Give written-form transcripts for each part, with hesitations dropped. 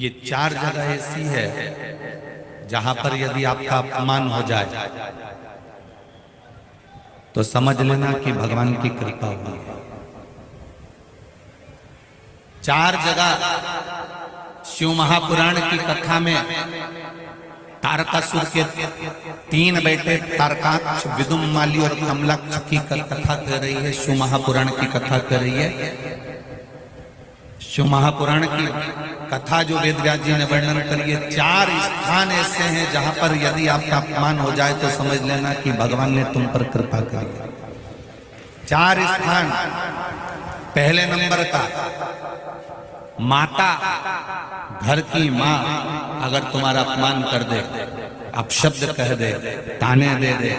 ये चार जगह ऐसी है जहां पर यदि आपका अपमान हो जाए तो समझ लेना कि भगवान की कृपा हुई है। चार जगह शिव महापुराण की कथा में तारकासुर के तीन बेटे तारकाक्ष, विदुमाली और कमलाक्ष की कथा कर रही है। शिव महापुराण की कथा कर रही है। शिव महापुराण की कथा जो वेदव्यास जी ने वर्णन करी है, चार स्थान ऐसे हैं जहां पर यदि आपका अपमान हो जाए तो समझ लेना कि भगवान ने तुम पर कृपा करी है। चार स्थान। पहले नंबर का, माता, घर की माँ अगर तुम्हारा अपमान कर दे, अपशब्द कह दे, ताने दे दे,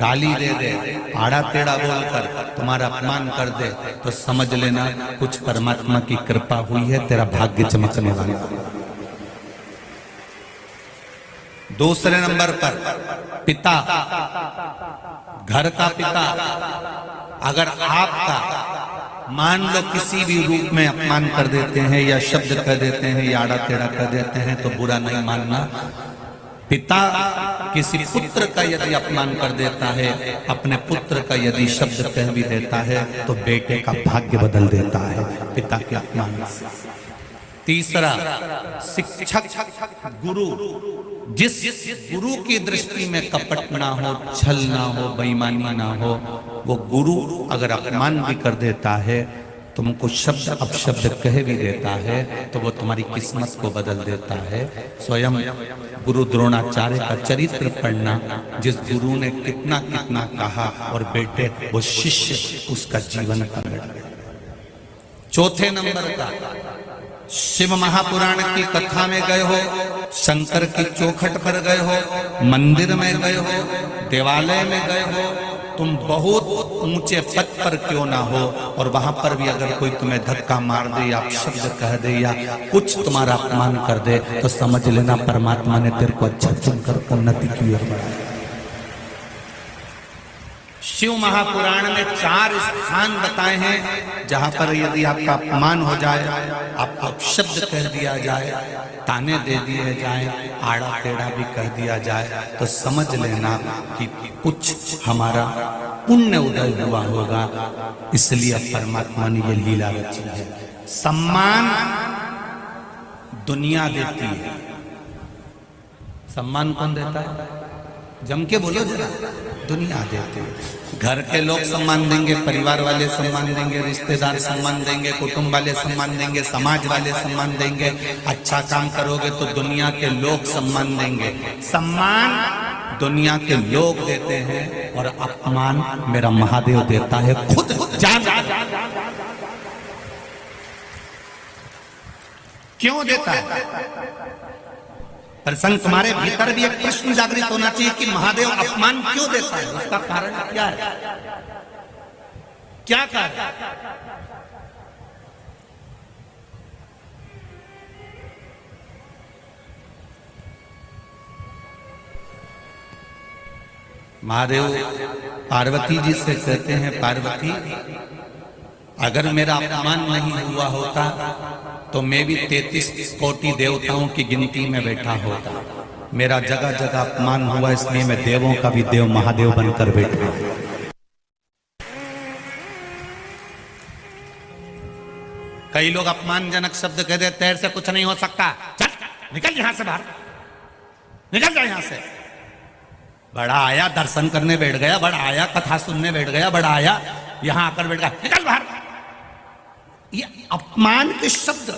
गाली दे दे, आड़ा टेढ़ा बोलकर तुम्हारा अपमान कर दे, तो समझ लेना कुछ परमात्मा की कृपा हुई है, तेरा भाग्य चमकने वाला। दूसरे नंबर पर पिता, घर का पिता अगर आपका मान लो किसी भी रूप में अपमान कर देते हैं या शब्द कह देते हैं या आड़ा टेढ़ा कर देते हैं तो बुरा नहीं मानना। पिता किसी पुत्र का यदि अपमान कर देता है, अपने पुत्र का यदि शब्द कह भी देता है तो बेटे का भाग्य बदल देता है पिता के अपमान से। तीसरा, शिक्षक, गुरु। जिस गुरु की दृष्टि में कपट ना हो, छल ना हो, बेईमानी ना हो, वो गुरु अगर अपमान भी कर देता है, तुमको शब्द अपशब्द कह भी देता है, तो वो तुम्हारी किस्मत को बदल देता है। स्वयं गुरु द्रोणाचार्य का चरित्र पढ़ना, जिस गुरु ने कितना कितना कहा और बेटे वो शिष्य उसका जीवन पलट गया। चौथे नंबर का, शिव महापुराण की कथा में गए हो, शंकर की चौखट पर गए हो, मंदिर में गए हो, देवालय में गए हो, तुम बहुत ऊंचे पद पर क्यों ना हो और वहां पर भी अगर कोई तुम्हें धक्का मार दे या शब्द कह दे या कुछ तुम्हारा अपमान कर दे तो समझ लेना परमात्मा ने तेरे को अच्छा चुनकर उन्नति की ओर बढ़ाया। शिव महापुराण में चार स्थान बताए हैं जहां पर यदि आपका अपमान हो जाए, आपको अपशब्द कह दिया जाए, ताने दे दिए जाए, आड़ा टेढ़ा भी कह दिया जाए, तो समझ लेना कि कुछ हमारा पुण्य उदय हुआ होगा, इसलिए परमात्मा ने ये लीला रची है। सम्मान दुनिया देती है। सम्मान कौन देता है? जम के बोलो जरा। दुनिया देते हैं। घर के लोग सम्मान देंगे, परिवार वाले सम्मान देंगे, रिश्तेदार सम्मान देंगे, कुटुंब वाले सम्मान देंगे, समाज वाले सम्मान देंगे। अच्छा काम करोगे तो दुनिया के लोग सम्मान देंगे। सम्मान दुनिया के लोग देते हैं और अपमान मेरा महादेव देता है खुद जान। क्यों देता है? प्रसंग तुम्हारे भीतर भी एक प्रश्न जागृत होना चाहिए कि महादेव अपमान क्यों देता है, उसका कारण क्या है? क्या कारण? महादेव पार्वती जी से कहते हैं, पार्वती अगर मेरा अपमान नहीं हुआ होता तो मैं भी 33 कोटि देवताओं की गिनती में बैठा होता। मेरा जगह जगह अपमान हुआ, इसलिए मैं देवों का भी देव महादेव बनकर बैठा। कई लोग अपमानजनक शब्द कह देते, तेरे से कुछ नहीं हो सकता, चल निकल यहां से बाहर, निकल जा यहां से। बड़ा आया दर्शन करने बैठ गया, बड़ा आया कथा सुनने बैठ गया, बड़ा आया यहां आकर बैठ गया, निकल बाहर। ये अपमान के शब्द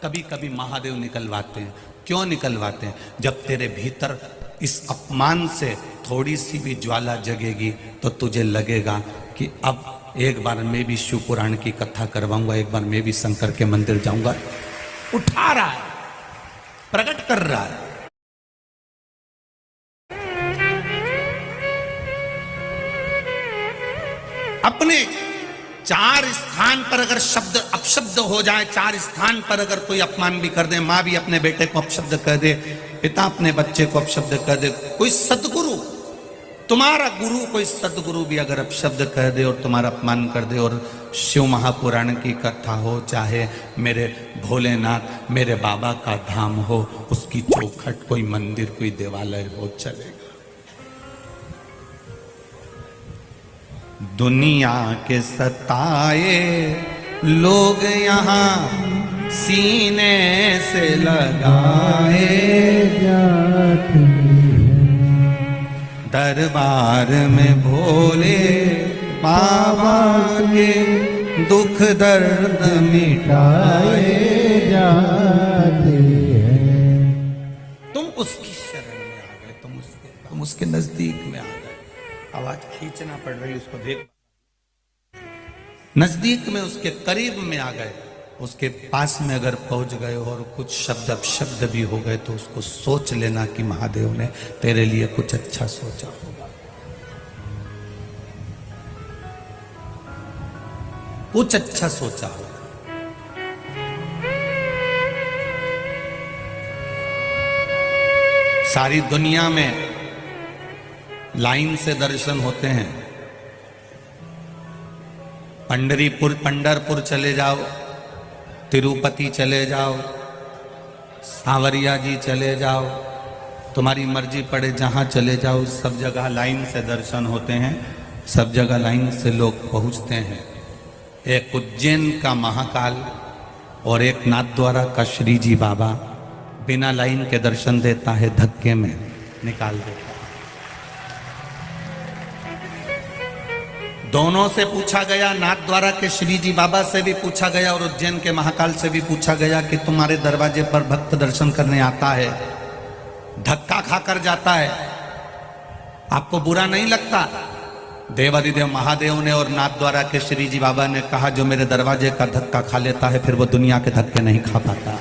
कभी कभी महादेव निकलवाते हैं। क्यों निकलवाते हैं? जब तेरे भीतर इस अपमान से थोड़ी सी भी ज्वाला जगेगी तो तुझे लगेगा कि अब एक बार मैं भी शिव पुराण की कथा करवाऊंगा, एक बार मैं भी शंकर के मंदिर जाऊंगा। उठा रहा है, प्रकट कर रहा है। अपने चार स्थान पर अगर शब्द अपशब्द हो जाए, चार स्थान पर अगर कोई अपमान भी कर दे, माँ भी अपने बेटे को अपशब्द कह दे, पिता अपने बच्चे को अपशब्द कह दे, कोई सदगुरु तुम्हारा गुरु कोई सदगुरु भी अगर अपशब्द कह दे और तुम्हारा अपमान कर दे, और शिव महापुराण की कथा हो, चाहे मेरे भोलेनाथ मेरे बाबा का धाम हो, उसकी चौखट कोई मंदिर कोई देवालय हो, चलेगा। दुनिया के सताए लोग यहाँ सीने से लगाए जाते हैं, दरबार में भोले बाबा के दुख दर्द मिटाए जाते हैं। तुम उसकी शरण में आ गए, तुम उसके नजदीक में आ गए। आवाज खींचना पड़ रही, उसको देख, नजदीक में उसके करीब में आ गए। उसके पास में अगर पहुंच गए और कुछ शब्द अपशब्द भी हो गए तो उसको सोच लेना कि महादेव ने तेरे लिए कुछ अच्छा सोचा होगा, कुछ अच्छा सोचा होगा। सारी दुनिया में लाइन से दर्शन होते हैं। पंढरपुर चले जाओ, तिरुपति चले जाओ, सांवरिया जी चले जाओ, तुम्हारी मर्जी पड़े जहां चले जाओ, सब जगह लाइन से दर्शन होते हैं, सब जगह लाइन से लोग पहुंचते हैं। एक उज्जैन का महाकाल और एक नाथद्वारा का श्री जी बाबा बिना लाइन के दर्शन देता है, धक्के में निकाल देता है। दोनों से पूछा गया, नाथद्वारा के श्री जी बाबा से भी पूछा गया और उज्जैन के महाकाल से भी पूछा गया कि तुम्हारे दरवाजे पर भक्त दर्शन करने आता है, धक्का खाकर जाता है, आपको बुरा नहीं लगता? देवादिदेव महादेव ने और नाथद्वारा के श्री जी बाबा ने कहा, जो मेरे दरवाजे का धक्का खा लेता है फिर वो दुनिया के धक्के नहीं खा पाता।